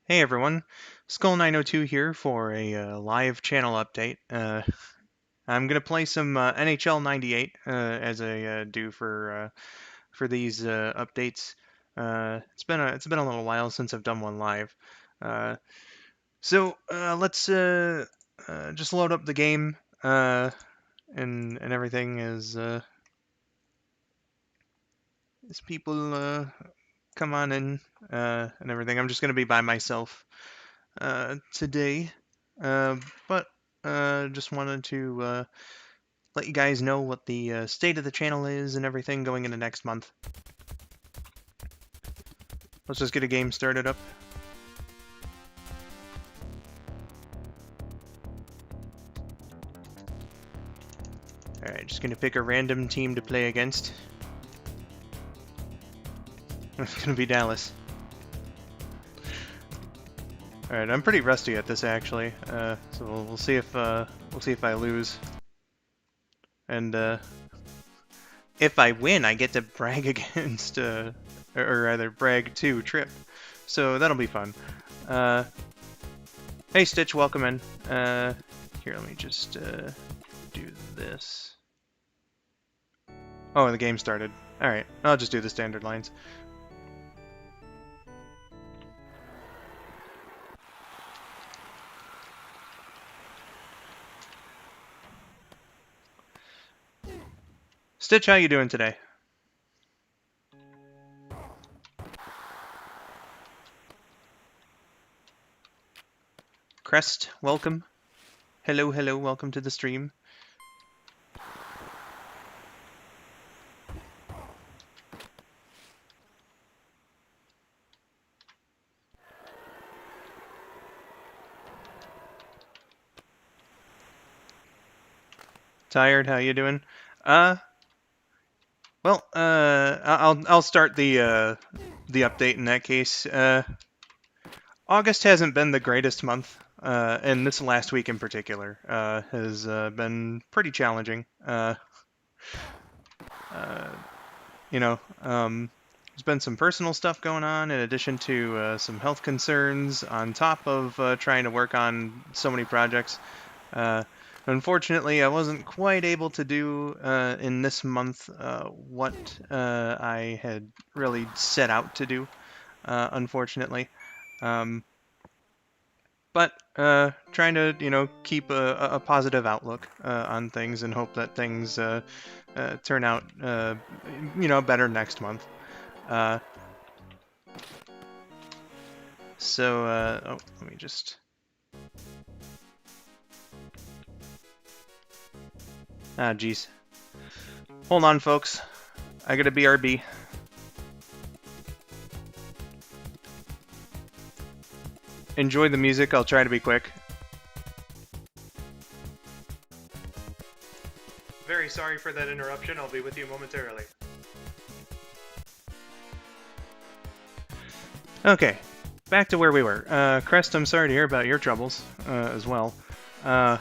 Hey everyone, skull902 here for a live channel update. I'm gonna play some NHL 98 as I do for these updates. It's been a little while since I've done one live, uh, let's just load up the game and everything as people come on in and everything. I'm just gonna be by myself today. Uh, but just wanted to let you guys know what the state of the channel is and everything going into next month. Let's just get a game started up. Alright, just gonna pick a random team to play against. It's gonna be Dallas. Alright, I'm pretty rusty at this actually, so we'll see if I lose. And if I win, I get to brag against, or rather brag to Trip. So that'll be fun. Hey Stitch, welcome in. Here, let me just do this. Oh, the game started. Alright, I'll just do the standard lines. Stitch, how you doing today? Crest, welcome. Hello, hello, welcome to the stream. Tired, how you doing? Well, I'll start the update in that case. August hasn't been the greatest month, and this last week in particular has been pretty challenging. You know, there's been some personal stuff going on in addition to some health concerns on top of trying to work on so many projects. Unfortunately, I wasn't quite able to do in this month what I had really set out to do, unfortunately. But trying to, keep a positive outlook on things and hope that things turn out, better next month. Oh, let me just... Ah, geez. Hold on, folks. I gotta BRB. Enjoy the music. I'll try to be quick. Very sorry for that interruption. I'll be with you momentarily. Okay, back to where we were. Crest, I'm sorry to hear about your troubles as well. But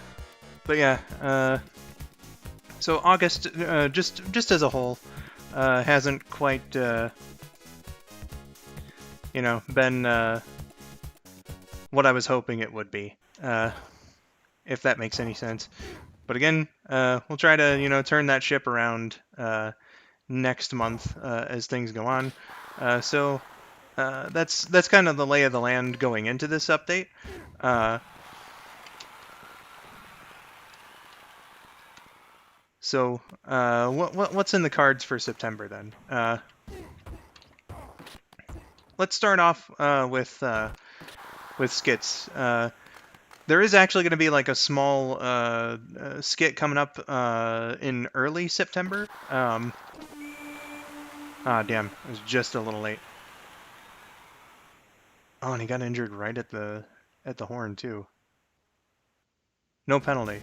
yeah, so August, just as a whole, hasn't quite, been what I was hoping it would be, if that makes any sense. But again, we'll try to, turn that ship around next month as things go on. So that's kind of the lay of the land going into this update. So what's in the cards for September then? Let's start off with skits. There is actually going to be like a small skit coming up in early September. Ah, damn, it was just a little late. Oh, and he got injured right at the horn too. No penalty.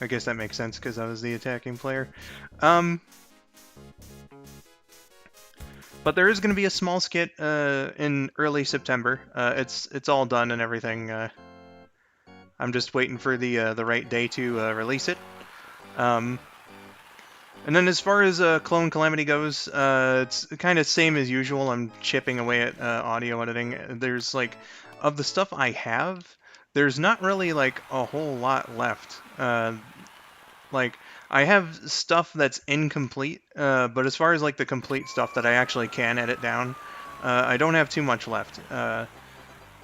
I guess that makes sense because I was the attacking player. But there is going to be a small skit in early September. It's all done and everything. I'm just waiting for the right day to release it. And then as far as Clone Calamity goes, it's kind of same as usual. I'm chipping away at audio editing. There's like, of the stuff I have, there's not really like a whole lot left. Like, I have stuff that's incomplete, but as far as like the complete stuff that I actually can edit down, I don't have too much left.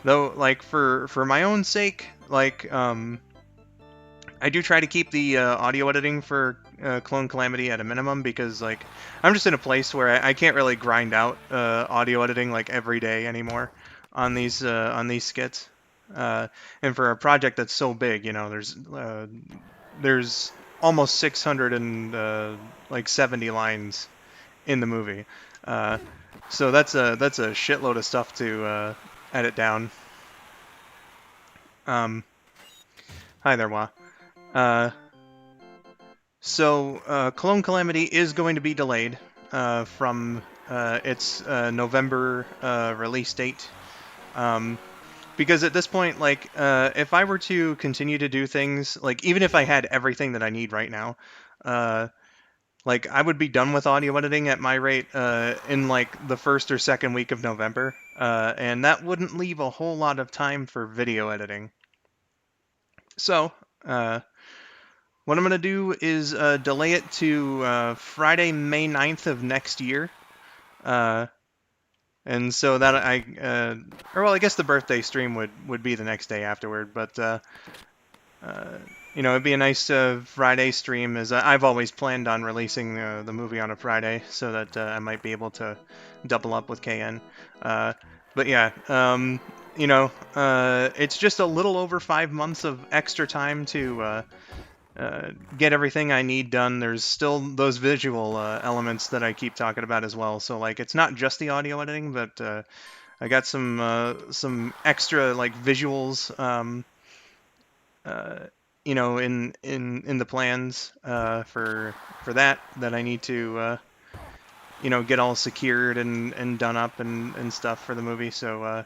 Though, like for my own sake, like I do try to keep the audio editing for Clone Calamity at a minimum because like I'm just in a place where I can't really grind out audio editing like every day anymore on these skits. And for a project that's so big, you know, there's almost 600 and like 70 lines in the movie. Uh, so that's a shitload of stuff to edit down. Um, Hi there, Wa. Uh, Clone Calamity is going to be delayed from its November release date. Because at this point, like, if I were to continue to do things, like, even if I had everything that I need right now, uh, like, I would be done with audio editing at my rate in, like, the first or second week of November. And that wouldn't leave a whole lot of time for video editing. So, uh, what I'm going to do is delay it to Friday, May 9th of next year. And so that or well, I guess the birthday stream would be the next day afterward. But, you know, it'd be a nice Friday stream, as I've always planned on releasing the movie on a Friday, so that I might be able to double up with KN. But yeah, you know, it's just a little over 5 months of extra time to get everything I need done. There's still those visual elements that I keep talking about as well. So like, it's not just the audio editing, but I got some extra like visuals, you know, in the plans for that I need to you know, get all secured and done up and stuff for the movie. So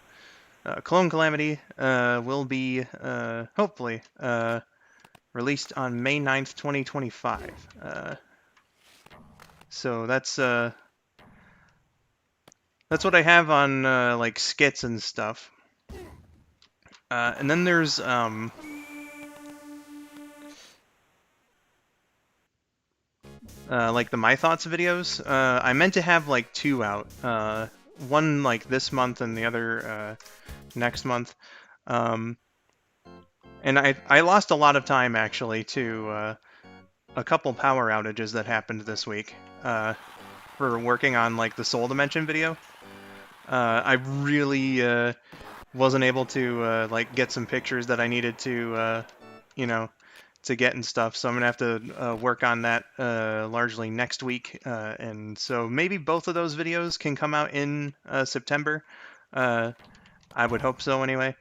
Clone Calamity will be hopefully released on May 9th, 2025. So that's what I have on like skits and stuff. And then there's like the My Thoughts videos. I meant to have like 2 out. One like this month and the other next month. Um, and I lost a lot of time actually to a couple power outages that happened this week for working on like the Soul Dimension video. I really wasn't able to like get some pictures that I needed to, you know, to get and stuff. So I'm gonna have to work on that largely next week, and so maybe both of those videos can come out in September. I would hope so anyway.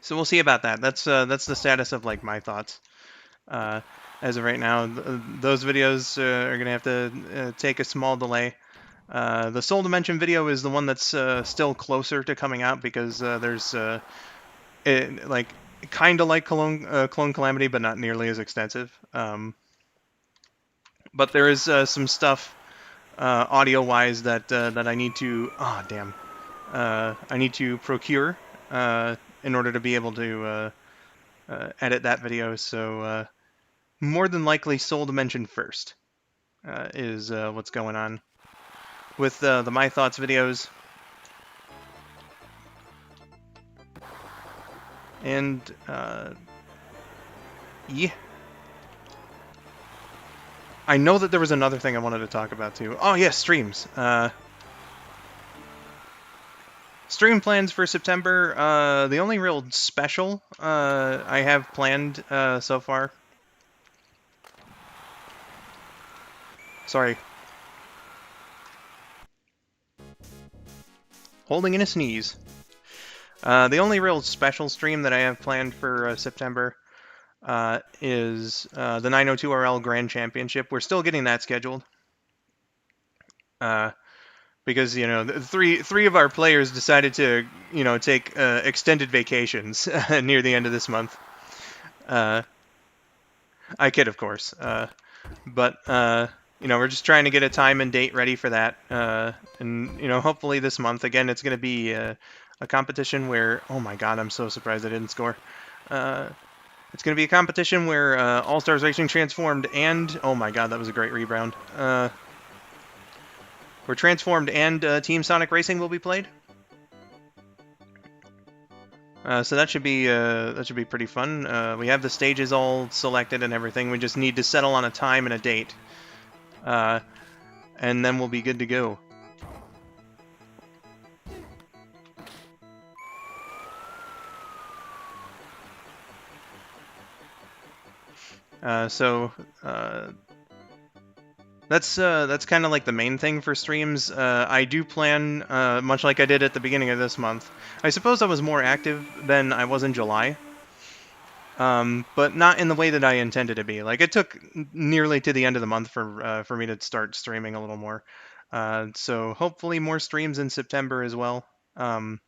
So we'll see about that. That's the status of like my thoughts as of right now. Those videos are gonna have to take a small delay. The Soul Dimension video is the one that's still closer to coming out because there's like kind of like Clone Calamity, but not nearly as extensive. But there is some stuff audio-wise that I need to. Oh damn! I need to procure in order to be able to edit that video. So more than likely, Soul Dimension first is what's going on with the My Thoughts videos. And yeah, I know that there was another thing I wanted to talk about too. Oh yeah, streams. Stream plans for September. The only real special I have planned so far. Sorry. Holding in a sneeze. The only real special stream that I have planned for September is the 902RL Grand Championship. We're still getting that scheduled. Because, you know, three of our players decided to, you know, take extended vacations near the end of this month. Uh, I kid, of course. But you know, we're just trying to get a time and date ready for that. And you know, hopefully this month. Again, it's going to be a competition where, oh my God, I'm so surprised I didn't score. It's going to be a competition where All Stars Racing Transformed and, oh my God, that was a great rebound. Where Transformed and Team Sonic Racing will be played. So that should be pretty fun. We have the stages all selected and everything. We just need to settle on a time and a date, and then we'll be good to go. So that's kind of like the main thing for streams. I do plan, much like I did at the beginning of this month. I suppose I was more active than I was in July. But not in the way that I intended to be. Like, it took nearly to the end of the month for me to start streaming a little more. So hopefully more streams in September as well. And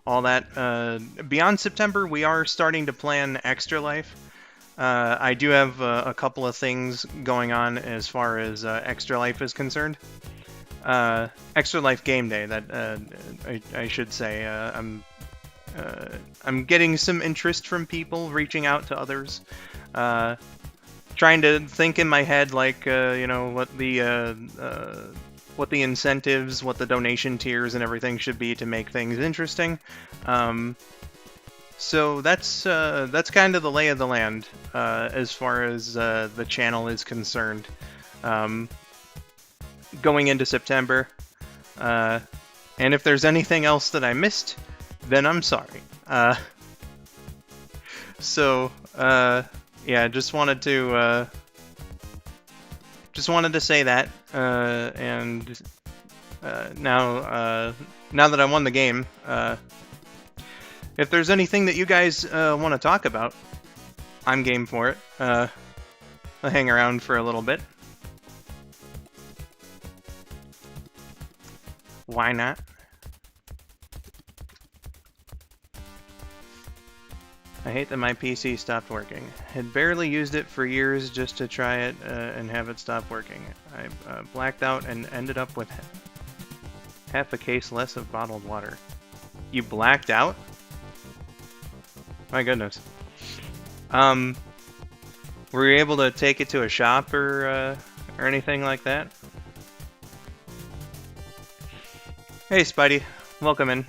all that. Beyond September, we are starting to plan Extra Life. I do have a couple of things going on as far as Extra Life is concerned. Extra Life Game Day, that I should say. I'm getting some interest from people, reaching out to others, trying to think in my head, like, you know, what the incentives, what the donation tiers and everything should be to make things interesting. So that's kind of the lay of the land as far as the channel is concerned. Going into September, and if there's anything else that I missed, then I'm sorry. Yeah, just wanted to say that, and now that I won the game, if there's anything that you guys want to talk about, I'm game for it. I'll hang around for a little bit. Why not? I hate that my PC stopped working. Had barely used it for years just to try it and have it stop working. I blacked out and ended up with half a case less of bottled water. You blacked out? My goodness. Were you able to take it to a shop or anything like that? Hey, Spidey. Welcome in.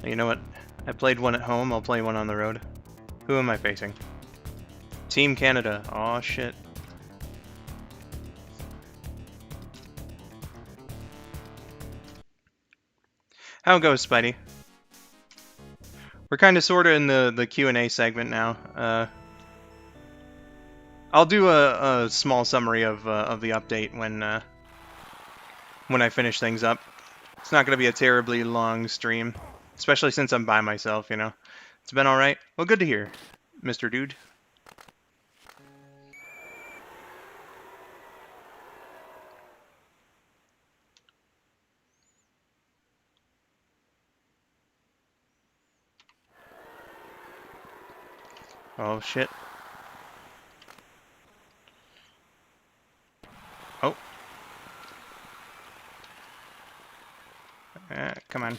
You know what? I played one at home, I'll play one on the road. Who am I facing? Team Canada. Aw, shit. How it goes, Spidey? We're kind of sort of in the Q&A segment now. I'll do a small summary of the update when I finish things up. It's not going to be a terribly long stream, especially since I'm by myself, you know. It's been alright. Well, good to hear, Mr. Dude. Oh, shit. Oh. Come on.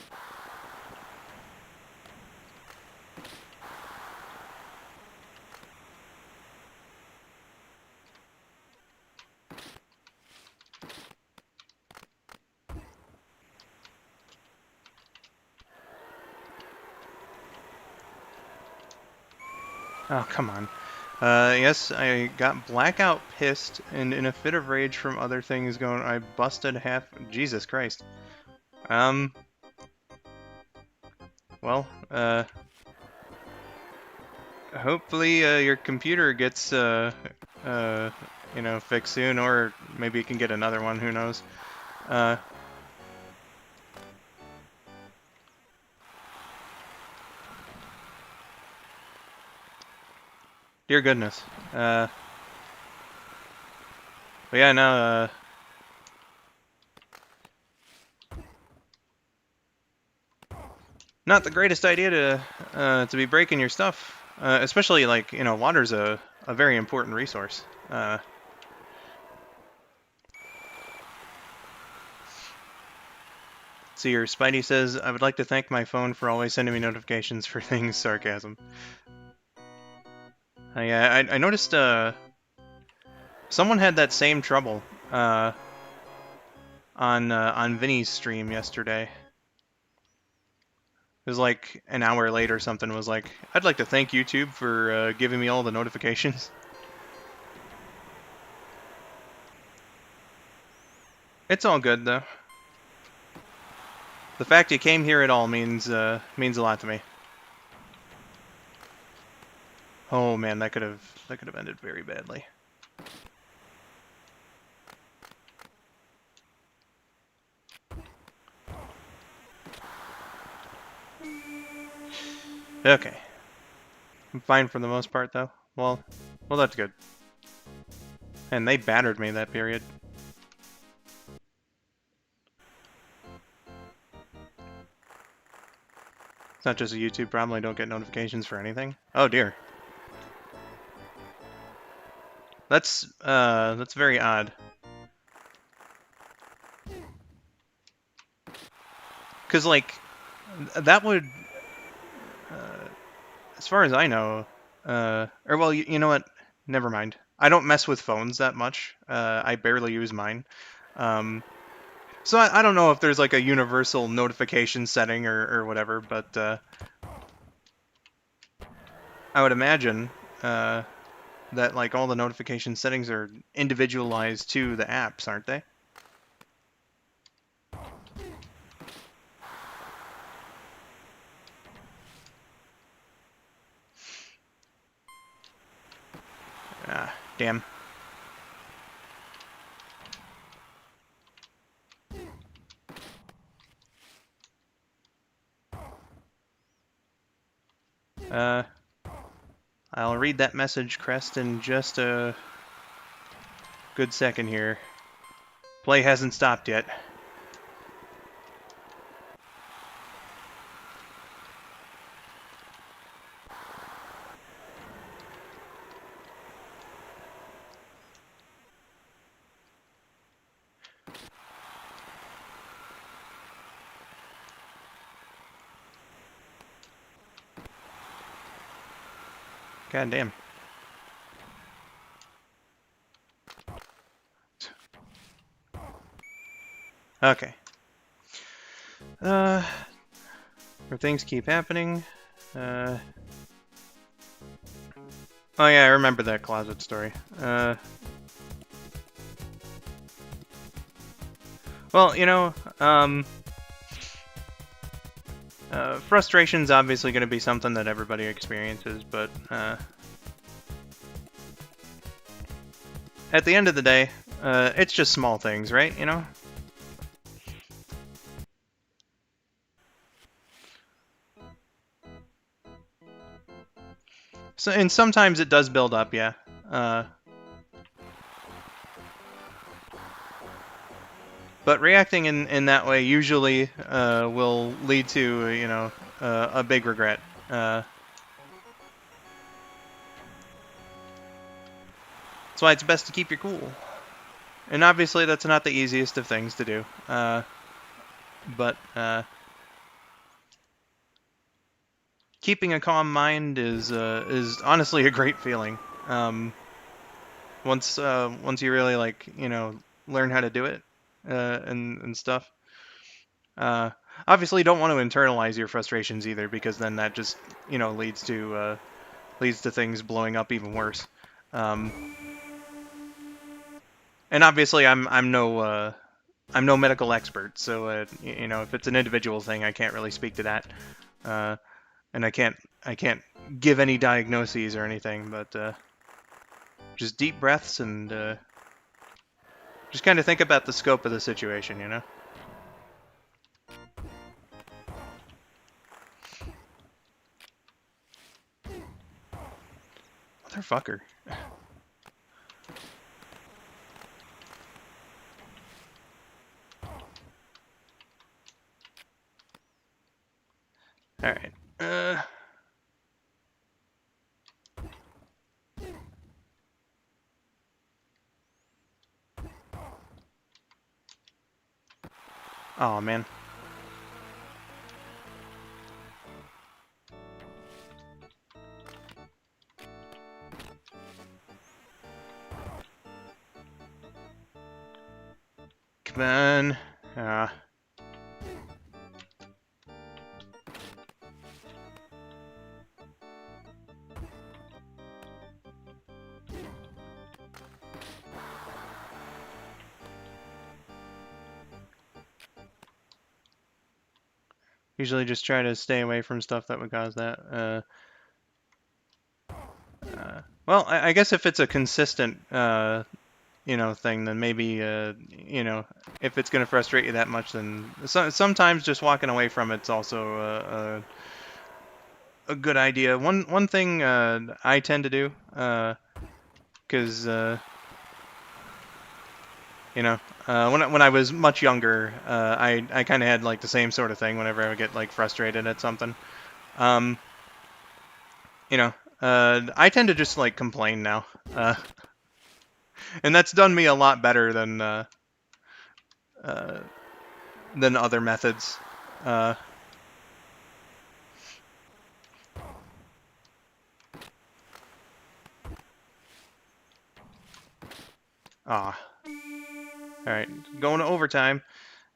Oh, come on. Yes, I got blackout pissed, and in a fit of rage from other things going, I busted half... Jesus Christ. Well, hopefully your computer gets, you know, fixed soon, or maybe you can get another one, who knows. Dear goodness. But yeah, no, not the greatest idea to be breaking your stuff, especially like water's a very important resource. See, your Spidey says, I would like to thank my phone for always sending me notifications for things. Sarcasm. I noticed someone had that same trouble on Vinny's stream yesterday. It was like an hour late or something. Was like, I'd like to thank YouTube for giving me all the notifications. It's all good though. The fact you came here at all means a lot to me. Oh man, that could have ended very badly. Okay. I'm fine for the most part, though. Well, that's good. And they battered me that period. It's not just a YouTube problem, I don't get notifications for anything. Oh dear. That's very odd. Cause like, that would, as far as I know, or well, you know what? Never mind. I don't mess with phones that much. I barely use mine. So I don't know if there's like a universal notification setting or whatever, but I would imagine that like all the notification settings are individualized to the apps, aren't they? Ah, damn. I'll read that message, Crest, in just a good second here. Play hasn't stopped yet. God damn. Okay. Where things keep happening. Oh yeah, I remember that closet story. Well, frustration's obviously going to be something that everybody experiences, but at the end of the day, it's just small things, right? So, and sometimes it does build up, yeah. But reacting in that way usually will lead to, a big regret. That's why it's best to keep your cool. And obviously that's not the easiest of things to do. But keeping a calm mind is honestly a great feeling. Once you really learn how to do it and stuff. Obviously, you don't want to internalize your frustrations either, because then that just leads to things blowing up even worse. And obviously, I'm no medical expert, so if it's an individual thing, I can't really speak to that, and I can't give any diagnoses or anything, but just deep breaths and just kind of think about the scope of the situation, Motherfucker. Oh man. Come on. Usually just try to stay away from stuff that would cause that. Well, I guess if it's a consistent, thing, then maybe, if it's going to frustrate you that much, then sometimes just walking away from it's also a good idea. One thing I tend to do, because when I was much younger, I kind of had like the same sort of thing whenever I would get like frustrated at something. Um, I tend to just like complain now, and that's done me a lot better uh, than other methods. Uh, ah, all right, going to overtime.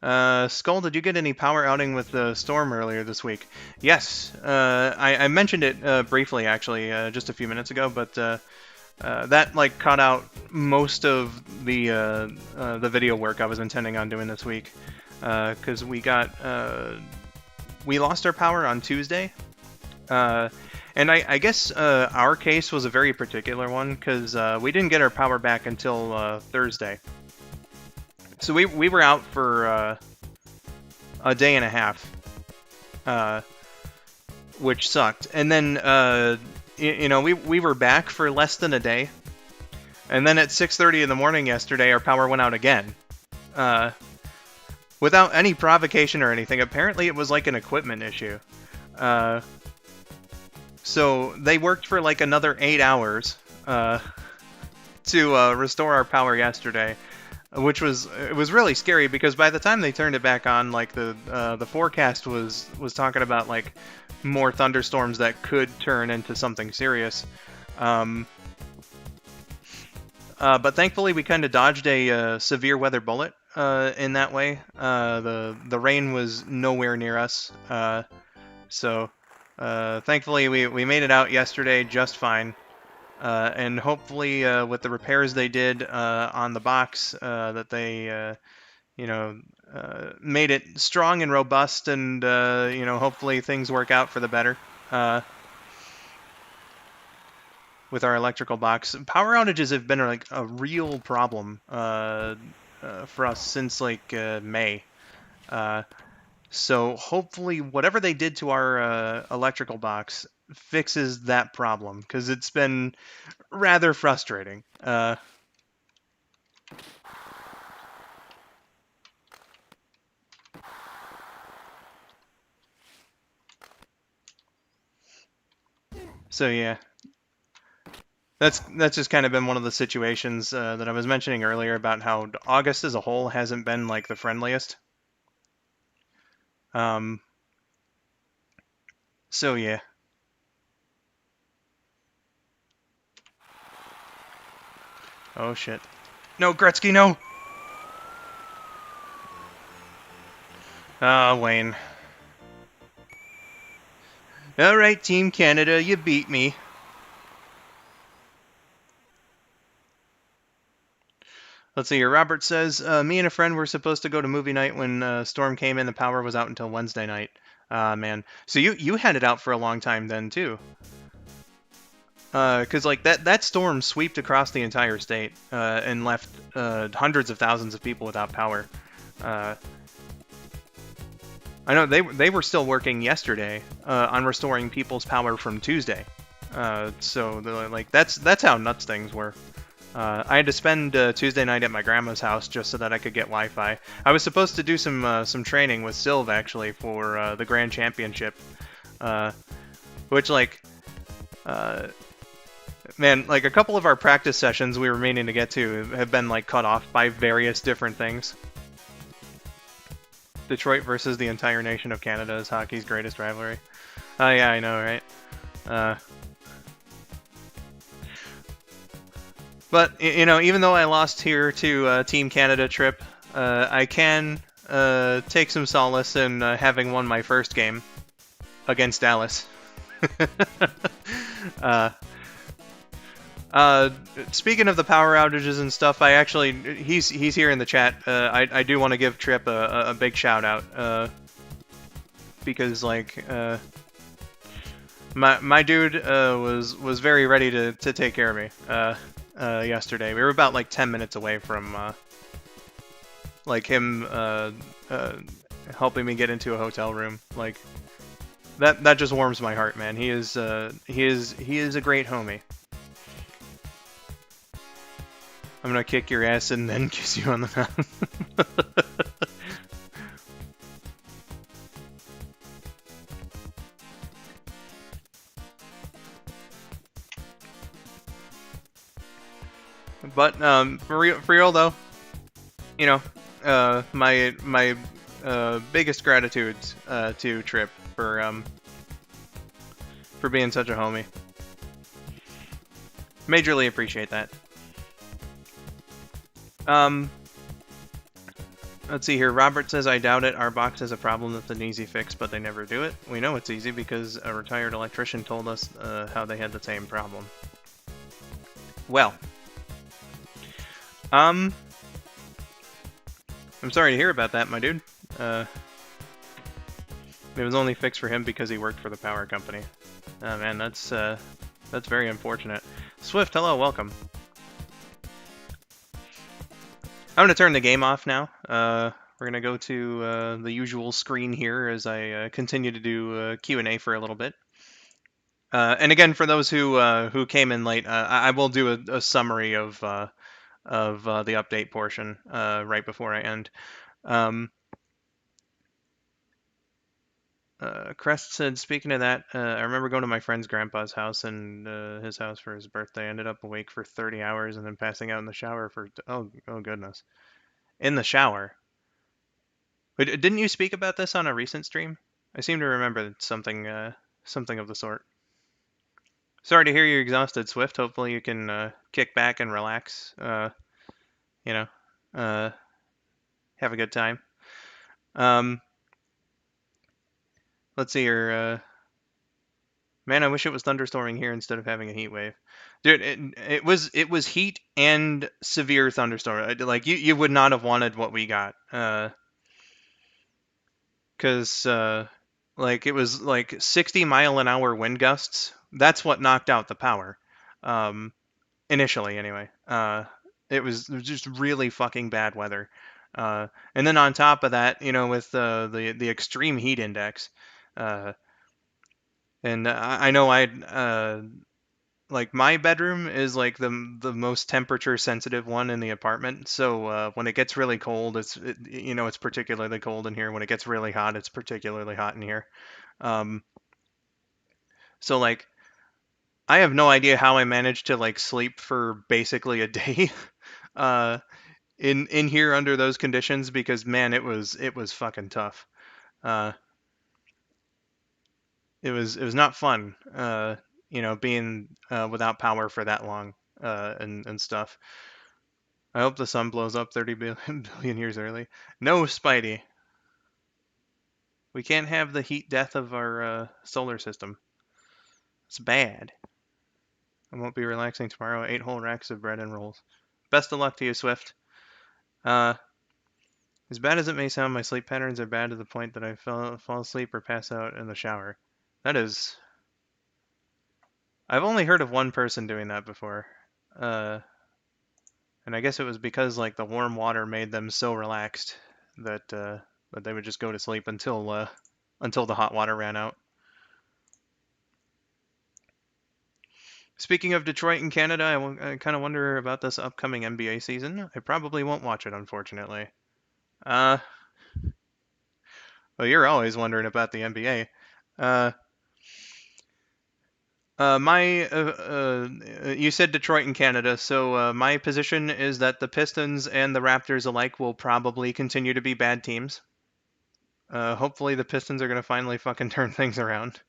Skull, did you get any power outing with the storm earlier this week? Yes, I mentioned it briefly actually just a few minutes ago, but that like cut out most of the video work I was intending on doing this week, because we lost our power on Tuesday, and I guess our case was a very particular one because we didn't get our power back until Thursday. So we were out for a day and a half, which sucked. And then we were back for less than a day, and then at 6:30 in the morning yesterday, our power went out again, without any provocation or anything. Apparently, it was like an equipment issue. So they worked for like another 8 hours to restore our power yesterday. Which was really scary because by the time they turned it back on, like the forecast was talking about like more thunderstorms that could turn into something serious. But thankfully we kind of dodged a severe weather bullet in that way. The rain was nowhere near us, so thankfully we made it out yesterday just fine. And hopefully, with the repairs they did on the box, that they, made it strong and robust, and hopefully things work out for the better with our electrical box. Power outages have been like a real problem for us since like May. So hopefully, whatever they did to our electrical box fixes that problem because it's been rather frustrating. So yeah, that's just kind of been one of the situations that I was mentioning earlier about how August as a whole hasn't been like the friendliest. So yeah. Oh shit. No, Gretzky, no! Ah, Wayne. Alright, Team Canada, you beat me. Let's see here. Robert says, me and a friend were supposed to go to movie night when storm came in. The power was out until Wednesday night. Man. So you had it out for a long time then, too. Because like that storm swept across the entire state and left hundreds of thousands of people without power. I know they were still working yesterday on restoring people's power from Tuesday. So like that's how nuts things were. I had to spend Tuesday night at my grandma's house just so that I could get Wi-Fi. I was supposed to do some training with Sylv actually for the Grand Championship. Which, like, uh, man, like a couple of our practice sessions we were meaning to get to have been like cut off by various different things. Detroit versus the entire nation of Canada is hockey's greatest rivalry. Oh yeah, I know, right? Uh, but you know, even though I lost here to Team Canada trip, I can take some solace in having won my first game against Dallas. uh, Uh, Speaking of the power outages and stuff, I actually he's here in the chat. I do want to give Trip a big shout out. Because like my dude was very ready to take care of me. Yesterday we were about like 10 minutes away from like him helping me get into a hotel room. Like that just warms my heart, man. He is a great homie. I'm gonna kick your ass and then kiss you on the mouth. But for real though, you know, my biggest gratitude to Trip for being such a homie. Majorly appreciate that. Let's see here. Robert says, I doubt it. Our box has a problem that's an easy fix, but they never do it. We know it's easy because a retired electrician told us how they had the same problem. Well, I'm sorry to hear about that, my dude. It was only fixed for him because he worked for the power company. Oh man, that's very unfortunate. Swift, hello, welcome. I'm gonna turn the game off now. We're gonna go to the usual screen here as I continue to do Q&A for a little bit. And again, for those who came in late, I will do a summary of the update portion right before I end. Crest said, speaking of that, I remember going to my friend's grandpa's house and his house for his birthday. I ended up awake for 30 hours and then passing out in the shower for oh goodness, in the shower. Wait, didn't you speak about this on a recent stream? I seem to remember something of the sort. Sorry to hear you're exhausted, Swift. Hopefully you can kick back and relax. You know, have a good time. Let's see here. Man, I wish it was thunderstorming here instead of having a heat wave. Dude, it was heat and severe thunderstorm. Like you would not have wanted what we got. Cause like it was like 60-mile-an-hour wind gusts. That's what knocked out the power. Initially anyway. It was just really fucking bad weather. And then on top of that, you know, with the extreme heat index, and I know like my bedroom is like the most temperature sensitive one in the apartment. So when it gets really cold, you know, it's particularly cold in here. When it gets really hot, it's particularly hot in here. Um, so like I have no idea how I managed to like sleep for basically a day uh in here under those conditions because man, it was fucking tough. Uh it was not fun you know, being without power for that long and stuff. I hope the sun blows up 30 billion years early. No, Spidey. We can't have the heat death of our solar system. It's bad. I won't be relaxing tomorrow. 8 whole racks of bread and rolls. Best of luck to you, Swift. Uh, as bad as it may sound, my sleep patterns are bad to the point that I fall asleep or pass out in the shower. That is... I've only heard of one person doing that before. And I guess it was because like the warm water made them so relaxed that that they would just go to sleep until the hot water ran out. Speaking of Detroit and Canada, I kind of wonder about this upcoming NBA season. I probably won't watch it, unfortunately. Uh, well, you're always wondering about the NBA. Uh, You said Detroit in Canada, so my position is that the Pistons and the Raptors alike will probably continue to be bad teams. Hopefully, the Pistons are going to finally fucking turn things around.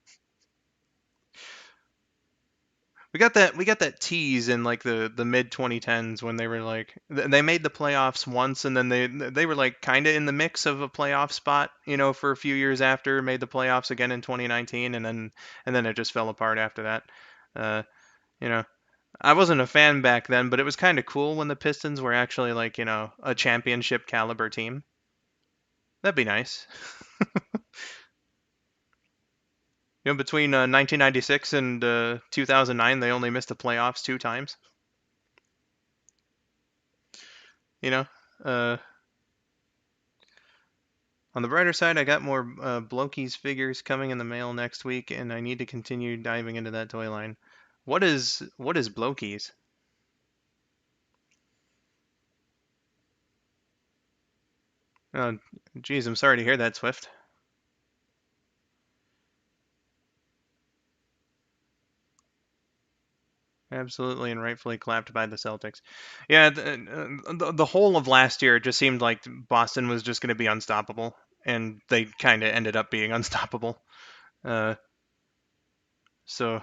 We got that tease in like the mid 2010s when they were like they made the playoffs once and then they were like kind of in the mix of a playoff spot, for a few years after, made the playoffs again in 2019 and then it just fell apart after that. Uh, you know, I wasn't a fan back then, but it was kind of cool when the Pistons were actually like, a championship caliber team. That'd be nice. Between 1996 and 2009, they only missed the playoffs two times. You know, uh, On the brighter side, I got more Blokey's figures coming in the mail next week, and I need to continue diving into that toy line. What is Blokey's? Oh, geez, I'm sorry to hear that, Swift. Absolutely and rightfully clapped by the Celtics. Yeah, the whole of last year it just seemed like Boston was just going to be unstoppable, and they kind of ended up being unstoppable. Uh, so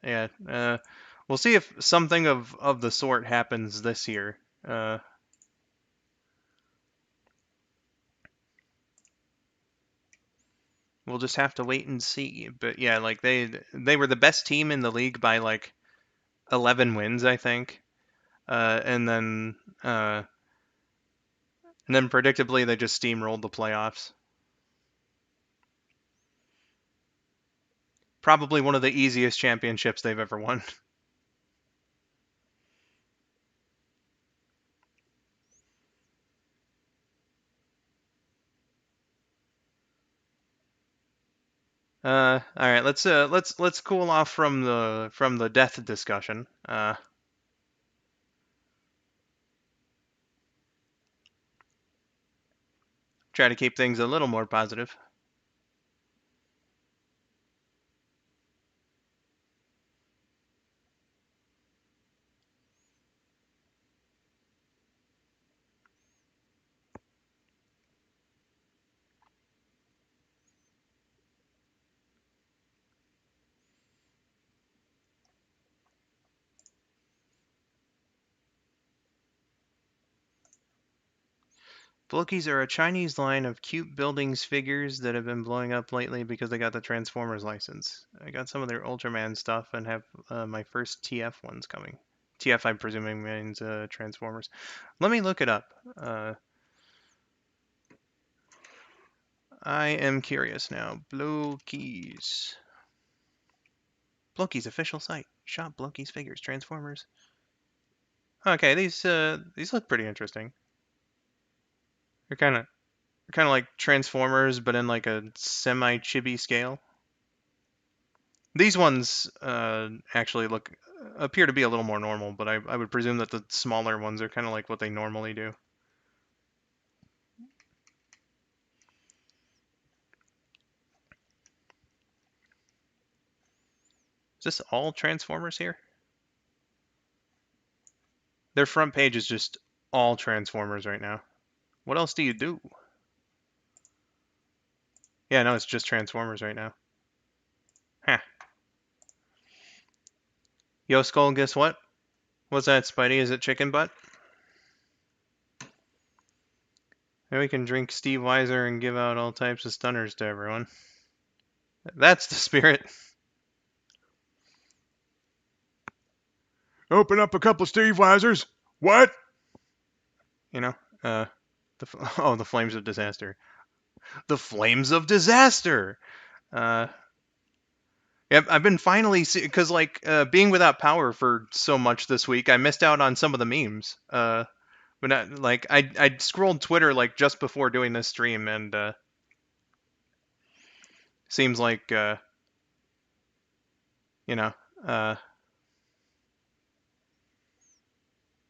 yeah, we'll see if something of the sort happens this year. Uh, We'll just have to wait and see. But yeah, like they were the best team in the league by like 11 wins, I think. Uh, and then uh, and then predictably they just steamrolled the playoffs. Probably one of the easiest championships they've ever won. All right, let's cool off from the death discussion. Try to keep things a little more positive. Blookies are a Chinese line of cute buildings figures that have been blowing up lately because they got the Transformers license. I got some of their Ultraman stuff and have my first TF ones coming. TF, I'm presuming, means Transformers. Let me look it up. I am curious now. Blookies. Blookies official site. Shop Blookies figures. Transformers. Okay, these look pretty interesting. They're kind of like Transformers, but in like a semi-chibi scale. These ones actually appear to be a little more normal, but I would presume that the smaller ones are kind of like what they normally do. Is this all Transformers here? Their front page is just all Transformers right now. What else do you do? Yeah, no, it's just Transformers right now. Huh. Yo, Skull, guess what? What's that, Spidey? Is it chicken butt? Then we can drink Steve Weiser and give out all types of stunners to everyone. That's the spirit. Open up a couple of Steve Weisers. What? You know, uh, the flames of disaster. The flames of disaster. Uh, yeah, I've been finally because like being without power for so much this week, I missed out on some of the memes. But like I scrolled Twitter like just before doing this stream, and seems like you know uh,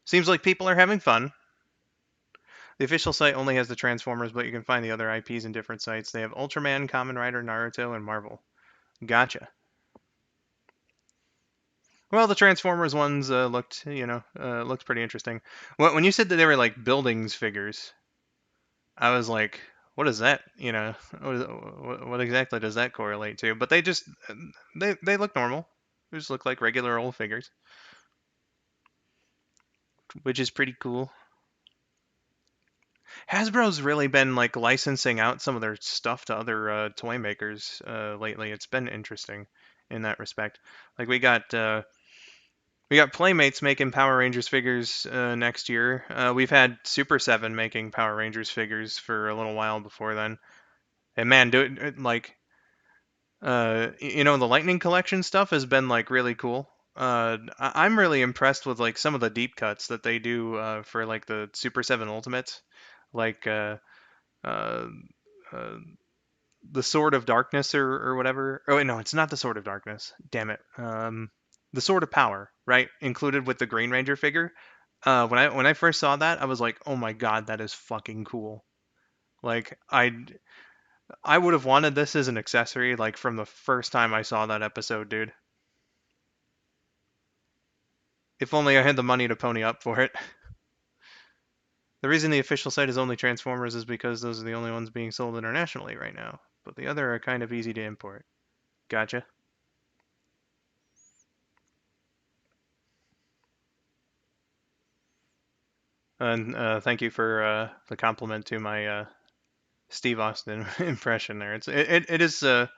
seems like people are having fun. The official site only has the Transformers, but you can find the other IPs in different sites. They have Ultraman, Kamen Rider, Naruto, and Marvel. Gotcha. Well, the Transformers ones looked, looked pretty interesting. When you said that they were like buildings figures, I was like, what is that? What exactly does that correlate to? But they just they look normal. They just look like regular old figures, which is pretty cool. Hasbro's really been like licensing out some of their stuff to other toy makers lately. It's been interesting in that respect. Like we got Playmates making Power Rangers figures next year. We've had Super 7 making Power Rangers figures for a little while before then. And man, do it like the Lightning Collection stuff has been like really cool. I'm really impressed with like some of the deep cuts that they do for like the Super 7 Ultimates, like uh, uh, the Sword of Darkness or whatever. Oh wait, no, it's not the Sword of Darkness. Damn it. The Sword of Power, right? Included with the Green Ranger figure. When I first saw that, I was like, oh my god, that is fucking cool. Like I would have wanted this as an accessory like from the first time I saw that episode, dude. If only I had the money to pony up for it. The reason the official site is only Transformers is because those are the only ones being sold internationally right now, but the other are kind of easy to import. Gotcha. And thank you for the compliment to my Steve Austin impression there. It is a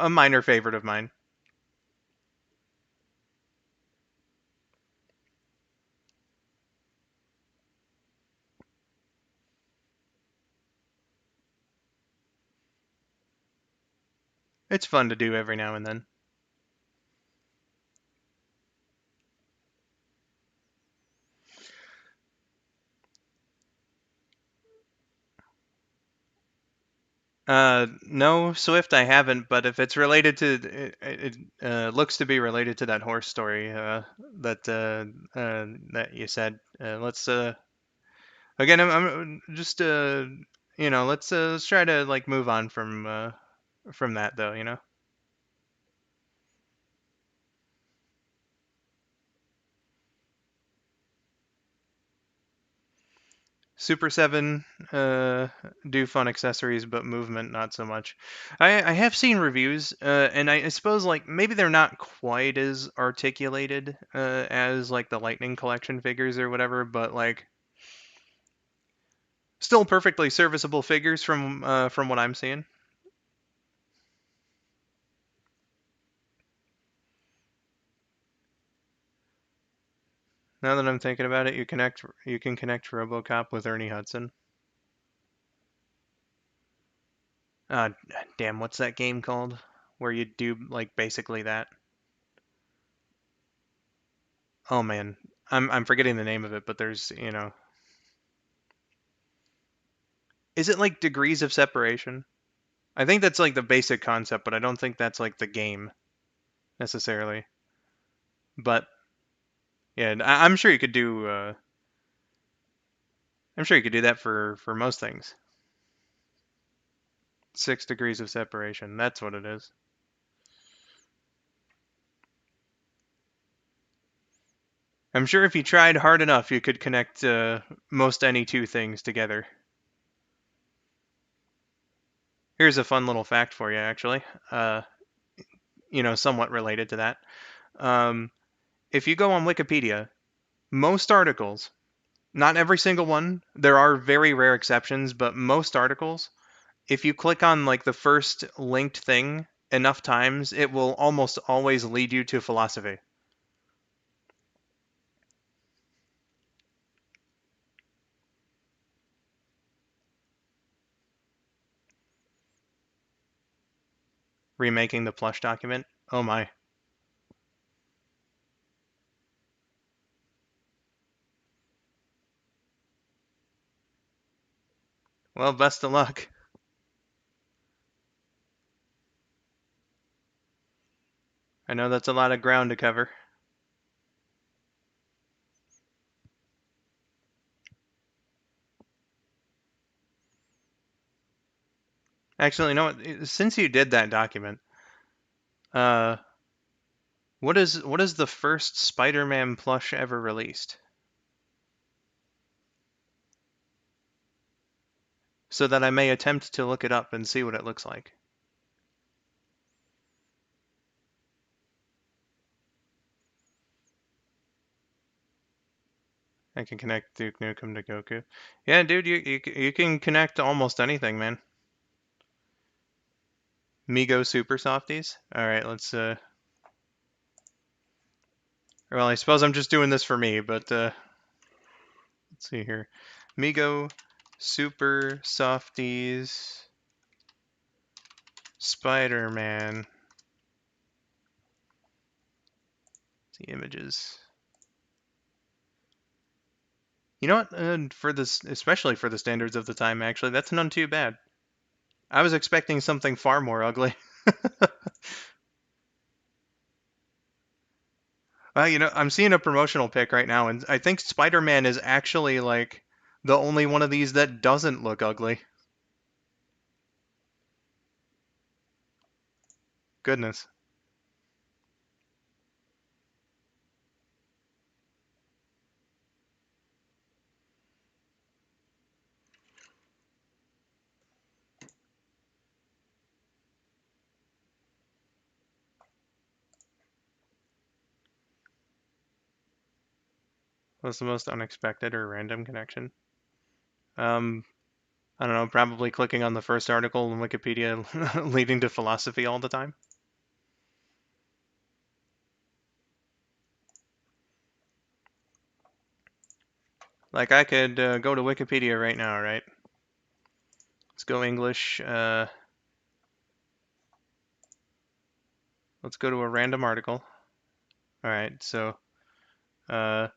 minor favorite of mine. It's fun to do every now and then. No, Swift, I haven't, but if it's related to it looks to be related to that horse story that you said. Let's again, I'm just let's try to like move on from that though. Super 7 do fun accessories, but movement not so much. I have seen reviews, and I suppose like maybe they're not quite as articulated as like the Lightning Collection figures or whatever, but like still perfectly serviceable figures from what I'm seeing. Now that I'm thinking about it, you can connect RoboCop with Ernie Hudson. Uh, damn, what's that game called? Where you do like basically that? Oh man, I'm forgetting the name of it, but there's is it like degrees of separation? I think that's like the basic concept, but I don't think that's like the game necessarily. But yeah, I'm sure you could do. I'm sure you could do that for most things. 6 degrees of separation. That's what it is. I'm sure if you tried hard enough, you could connect most any two things together. Here's a fun little fact for you, actually. Uh, somewhat related to that. Um, if you go on Wikipedia, most articles, not every single one, there are very rare exceptions, but most articles, if you click on like the first linked thing enough times, it will almost always lead you to philosophy. Remaking the plush document. Oh my. Well, best of luck. I know that's a lot of ground to cover. Actually, you know what? Since you did that document, uh, What is the first Spider-Man plush ever released? So that I may attempt to look it up and see what it looks like. I can connect Duke Nukem to Goku. Yeah, dude, you can connect almost anything, man. Migo Super Softies. All right, let's. Well, I suppose I'm just doing this for me, but let's see here. Migo Super Softies Spider-Man. See images. You know what? For this, especially for the standards of the time, actually, that's none too bad. I was expecting something far more ugly. I'm seeing a promotional pic right now, and I think Spider-Man is actually like the only one of these that doesn't look ugly. Goodness. What's the most unexpected or random connection? Um, I don't know, probably clicking on the first article in Wikipedia leading to philosophy all the time. Like I could go to Wikipedia right now, right? Let's go English. Let's go to a random article. All right, uh,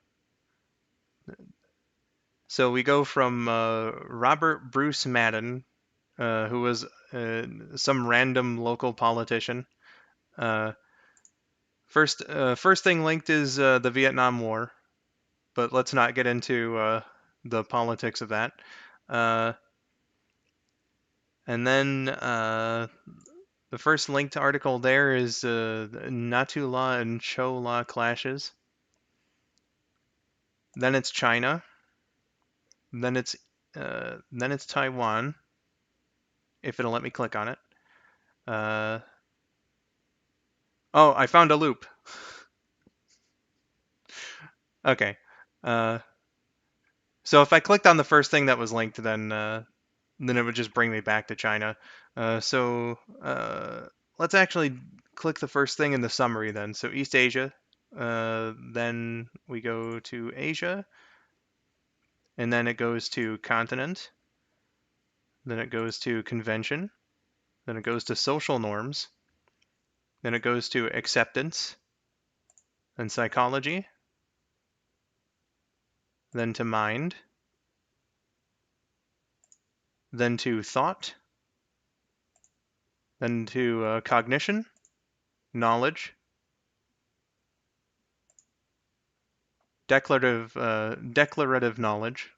so we go from Robert Bruce Madden, who was some random local politician. Uh, first thing linked is the Vietnam War, but let's not get into the politics of that. Uh, and then the first linked article there is Natu Law and Cho Law clashes. Then it's China. Then it's Taiwan, if it'll let me click on it. Uh, oh, I found a loop. Okay. Uh, so if I clicked on the first thing that was linked, then it would just bring me back to China. Let's actually click the first thing in the summary then. So East Asia, then we go to Asia, and then it goes to continent, then it goes to convention, then it goes to social norms, then it goes to acceptance, then psychology, then to mind, then to thought, then to cognition, knowledge, declarative knowledge,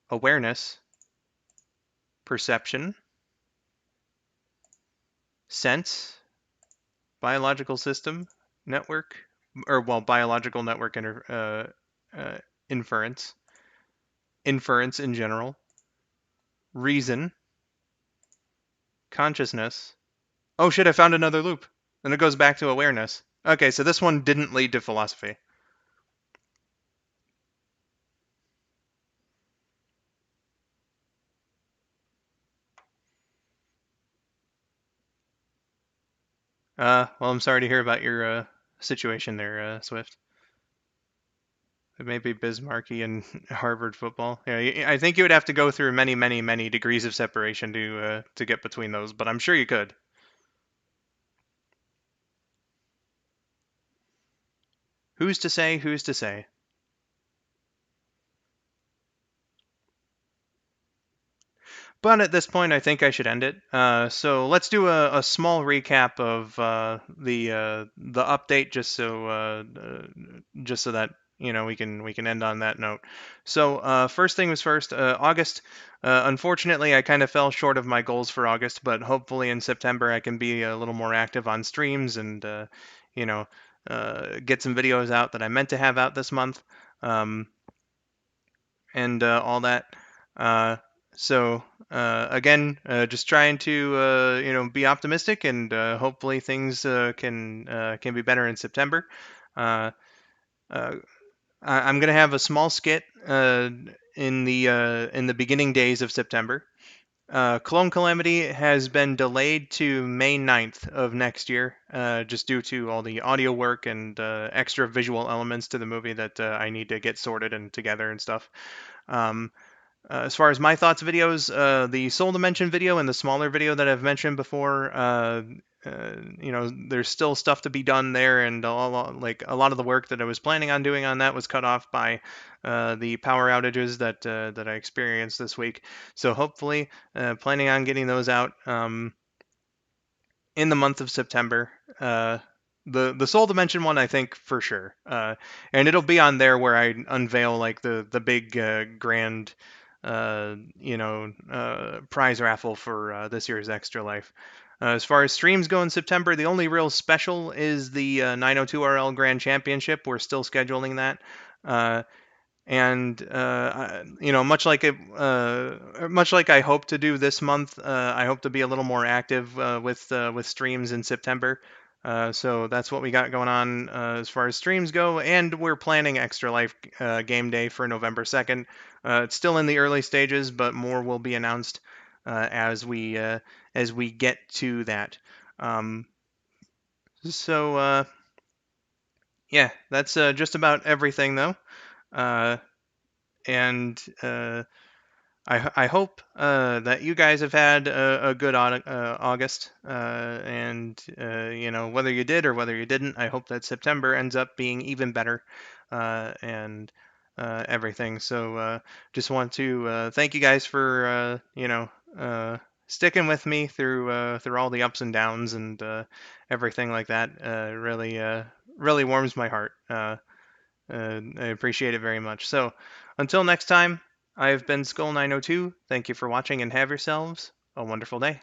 awareness, perception, sense, biological system, network, or well, biological network inference, inference in general, reason, consciousness. Oh shit, I found another loop. And it goes back to awareness. Okay, so this one didn't lead to philosophy. Well, I'm sorry to hear about your situation there, Swift. It may be Bismarcky and Harvard football. Yeah, I think you would have to go through many, many, many degrees of separation to get between those, but I'm sure you could. Who's to say? Who's to say? But at this point, I think I should end it. So let's do a small recap of the update, just so that we can end on that note. So first thing was first. August. Unfortunately, I kind of fell short of my goals for August, but hopefully in September I can be a little more active on streams and you know get some videos out that I meant to have out this month. Um, and all that. Uh, again, just trying to be optimistic, and hopefully things can be better in September. Uh, uh, I'm gonna have a small skit in the beginning days of September. Clone Calamity has been delayed to May 9th of next year, just due to all the audio work and extra visual elements to the movie that I need to get sorted and together and stuff. Um, as far as my thoughts videos, the Soul Dimension video and the smaller video that I've mentioned before, there's still stuff to be done there, and a lot of the work that I was planning on doing on that was cut off by the power outages that I experienced this week. So hopefully, planning on getting those out. In the month of September. The Soul Dimension one, I think for sure, and it'll be on there where I unveil like the big grand, prize raffle for this year's Extra Life. As far as streams go in September, the only real special is the 902RL Grand Championship. We're still scheduling that. And much like I hope to do this month, I hope to be a little more active with streams in September. So that's what we got going on as far as streams go, and we're planning Extra Life game day for November 2nd. It's still in the early stages, but more will be announced as we get to that. Um, so yeah, that's just about everything though. Uh, and I hope that you guys have had a good August, and whether you did or whether you didn't, I hope that September ends up being even better, and everything. So just want to thank you guys for sticking with me through all the ups and downs and everything like that. Really warms my heart. I appreciate it very much. So, until next time, I have been skull902. Thank you for watching and have yourselves a wonderful day.